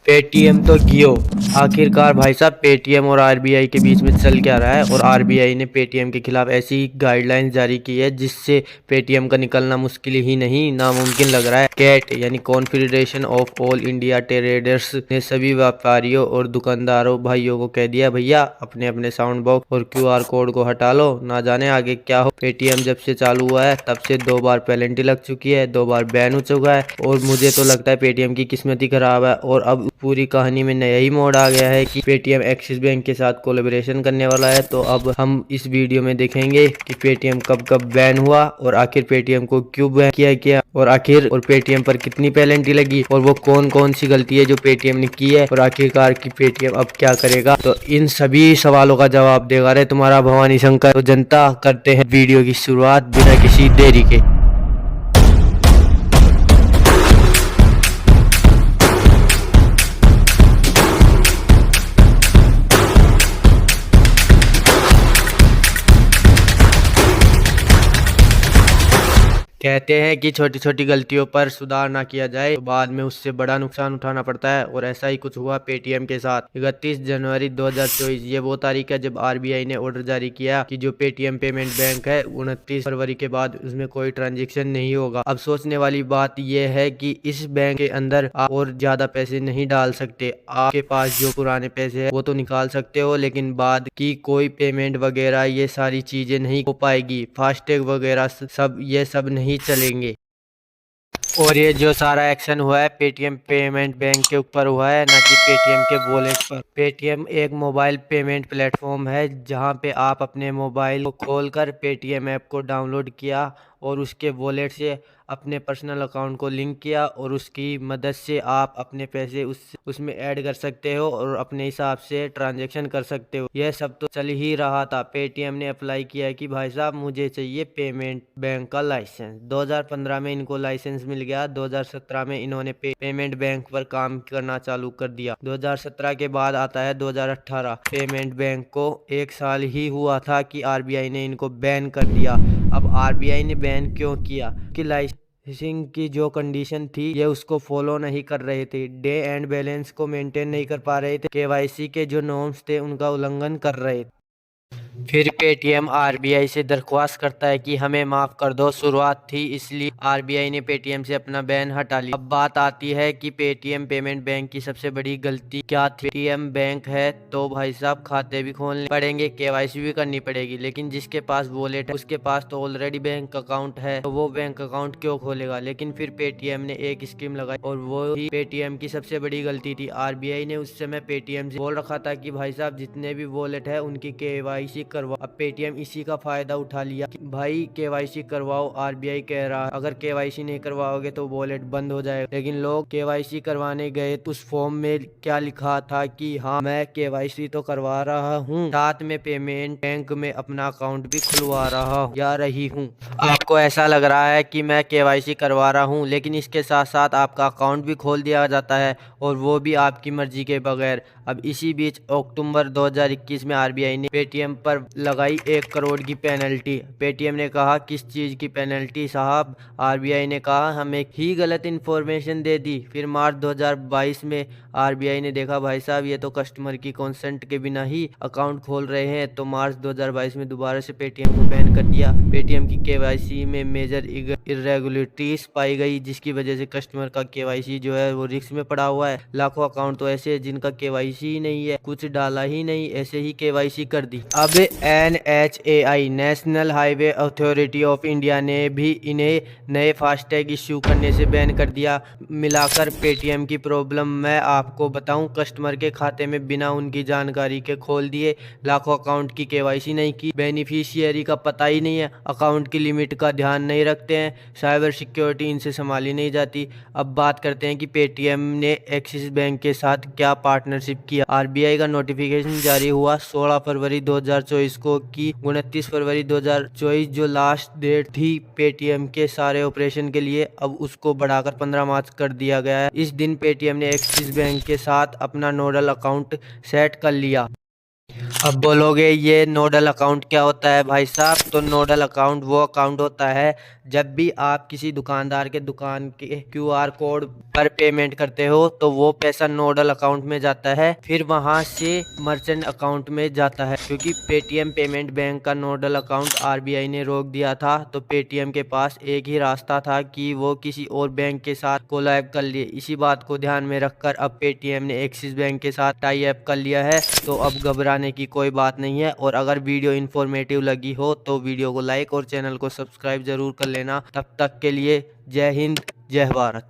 Paytm तो गियो। आखिरकार भाई साहब पेटीएम और आरबीआई के बीच में चल क्या रहा है। और आरबीआई ने पेटीएम के खिलाफ ऐसी गाइडलाइंस जारी की है जिससे पेटीएम का निकलना मुश्किल ही नहीं नामुमकिन लग रहा है। कैट यानी confederation of all India traders ने सभी व्यापारियों और दुकानदारों भाइयों को कह दिया, भैया अपने अपने साउंड बॉक्स और क्यूआर कोड को हटा लो, ना जाने आगे क्या हो। पेटीएम जब से चालू हुआ है तब से 2 बार पेनल्टी लग चुकी है, 2 बार बैन हो चुका है। और मुझे तो लगता है पेटीएम की किस्मत ही खराब है। और अब पूरी कहानी में नया ही मोड़ आ गया है कि पेटीएम एक्सिस बैंक के साथ कोलैबोरेशन करने वाला है। तो अब हम इस वीडियो में देखेंगे कि पेटीएम कब कब बैन हुआ और आखिर पेटीएम को क्यों बैन किया और आखिर और पेटीएम पर कितनी पेनल्टी लगी और वो कौन कौन सी गलती है जो पेटीएम ने की है और आखिरकार की पेटीएम अब क्या करेगा। तो इन सभी सवालों का जवाब देगा रे तुम्हारा भवानी शंकर। तो जनता करते हैं वीडियो की शुरुआत बिना किसी देरी के। कहते हैं कि छोटी छोटी गलतियों पर सुधार ना किया जाए तो बाद में उससे बड़ा नुकसान उठाना पड़ता है। और ऐसा ही कुछ हुआ पेटीएम के साथ। 31 जनवरी 2024 ये वो तारीख है जब आरबीआई ने ऑर्डर जारी किया कि जो पेटीएम पेमेंट बैंक है 29 फरवरी के बाद उसमें कोई ट्रांजेक्शन नहीं होगा। अब सोचने वाली बात यह है कि इस बैंक के अंदर आप और ज्यादा पैसे नहीं डाल सकते। आपके पास जो पुराने पैसे है वो तो निकाल सकते हो, लेकिन बाद की कोई पेमेंट वगैरह ये सारी चीजें नहीं हो पाएगी। फास्टैग वगैरह सब ये सब नहीं चलेंगे। और ये जो सारा एक्शन हुआ है पेटीएम पेमेंट बैंक के ऊपर हुआ है, ना कि पेटीएम के वॉलेट पर। पेटीएम एक मोबाइल पेमेंट प्लेटफॉर्म है जहां पे आप अपने मोबाइल को खोलकर पेटीएम ऐप को डाउनलोड किया और उसके वॉलेट से अपने पर्सनल अकाउंट को लिंक किया और उसकी मदद से आप अपने पैसे उसमें ऐड कर सकते हो और अपने हिसाब से ट्रांजैक्शन कर सकते हो। यह सब तो चल ही रहा था। पेटीएम ने अप्लाई किया कि भाई साहब मुझे चाहिए पेमेंट बैंक का लाइसेंस। 2015 में इनको लाइसेंस मिल गया। 2017 में इन्होंने पेमेंट बैंक पर काम करना चालू कर दिया। 2017 के बाद आता है 2018। पेमेंट बैंक को 1 साल ही हुआ था कि आरबीआई ने इनको बैन कर दिया। अब आरबीआई ने बैन क्यों किया कि लाइसेंसिंग की जो कंडीशन थी ये उसको फॉलो नहीं कर रहे थे। डे एंड बैलेंस को मेंटेन नहीं कर पा रहे थे। केवाईसी के जो नॉर्म्स थे उनका उल्लंघन कर रहे थे। फिर पेटीएम आरबीआई से दरख्वास्त करता है कि हमें माफ़ कर दो। शुरुआत थी इसलिए आरबीआई ने पेटीएम से अपना बैन हटा लिया। अब बात आती है कि पेटीएम पेमेंट बैंक की सबसे बड़ी गलती क्या थी। पेटीएम बैंक है तो भाई साहब खाते भी खोलने पड़ेंगे, केवाईसी भी करनी पड़ेगी, लेकिन जिसके पास वॉलेट है उसके पास तो ऑलरेडी बैंक अकाउंट है, तो वो बैंक अकाउंट क्यों खोलेगा। लेकिन फिर पेटीएम ने एक स्कीम लगाई और वो ही पेटीएम की सबसे बड़ी गलती थी। आरबीआई ने उस समय पेटीएम से बोल रखा था कि भाई साहब जितने भी वॉलेट है उनकी केवाईसी करवाओ। अब पेटीएम इसी का फायदा उठा लिया कि भाई केवाईसी करवाओ। आरबीआई कह रहा है अगर केवाईसी नहीं करवाओगे तो वॉलेट बंद हो जाएगा। लेकिन लोग केवाईसी करवाने गए तो उस फॉर्म में क्या लिखा था कि हाँ मैं केवाईसी तो करवा रहा हूँ, साथ में पेमेंट बैंक में अपना अकाउंट भी खुलवा रहा हूँ या रही हूँ। आपको ऐसा लग रहा है कि मैं केवाईसी करवा रहा हूँ, लेकिन इसके साथ साथ आपका अकाउंट भी खोल दिया जाता है और वो भी आपकी मर्जी के बगैर। अब इसी बीच अक्टूबर 2021 में आरबीआई ने पेटीएम पर लगाई 1 करोड़ की पेनल्टी। पेटीएम ने कहा किस चीज़ की पेनल्टी साहब। आरबीआई ने कहा हमें ही गलत इन्फॉर्मेशन दे दी। फिर मार्च 2022 में आरबीआई ने देखा भाई साहब ये तो कस्टमर की कंसेंट के बिना ही अकाउंट खोल रहे हैं, तो मार्च 2022 में दोबारा से पेटीएम को बैन कर दिया। पेटीएम की केवाईसी में मेजर इरेगुलरिटीज पाई गई जिसकी वजह से कस्टमर का केवाईसी जो है वो रिस्क में पड़ा हुआ है। लाखों अकाउंट तो ऐसे जिनका केवाईसी ही नहीं है, कुछ डाला ही नहीं, ऐसे ही केवाईसी कर दी। अब NHAI national highway authority of India ने भी इन्हें नए फास्टैग इश्यू करने से बैन कर दिया। मिलाकर पेटीएम की प्रॉब्लम मैं आपको बताऊं, कस्टमर के खाते में बिना उनकी जानकारी के खोल दिए, लाखों अकाउंट की केवाईसी नहीं की, बेनिफिशियरी का पता ही नहीं है, अकाउंट की लिमिट का ध्यान नहीं रखते हैं, साइबर सिक्योरिटी इनसे संभाली नहीं जाती। अब बात करते हैं कि पेटीएम ने एक्सिस बैंक के साथ क्या पार्टनरशिप किया। आरबीआई का नोटिफिकेशन जारी हुआ 16 फरवरी 2024 को कि 29 फरवरी 2024 जो लास्ट डेट थी पेटीएम के सारे ऑपरेशन के लिए, अब उसको बढ़ाकर 15 मार्च कर दिया गया है। इस दिन पेटीएम ने एक्सिस बैंक के साथ अपना नोडल अकाउंट सेट कर लिया। अब बोलोगे ये नोडल अकाउंट क्या होता है भाई साहब। तो नोडल अकाउंट वो अकाउंट होता है जब भी आप किसी दुकानदार के दुकान के क्यूआर कोड पर पेमेंट करते हो तो वो पैसा नोडल अकाउंट में जाता है, फिर वहां से मर्चेंट अकाउंट में जाता है। क्योंकि पेटीएम पेमेंट बैंक का नोडल अकाउंट आरबीआई ने रोक दिया था, तो पेटीएम के पास एक ही रास्ता था कि वो किसी और बैंक के साथ कोलैब कर लिए। इसी बात को ध्यान में रखकर अब पेटीएम ने एक्सिस बैंक के साथ टाई अप कर लिया है। तो अब घबराने की कोई बात नहीं है। और अगर वीडियो इन्फॉर्मेटिव लगी हो तो वीडियो को लाइक और चैनल को सब्सक्राइब जरूर कर लेना। तब तक के लिए जय हिंद, जय भारत।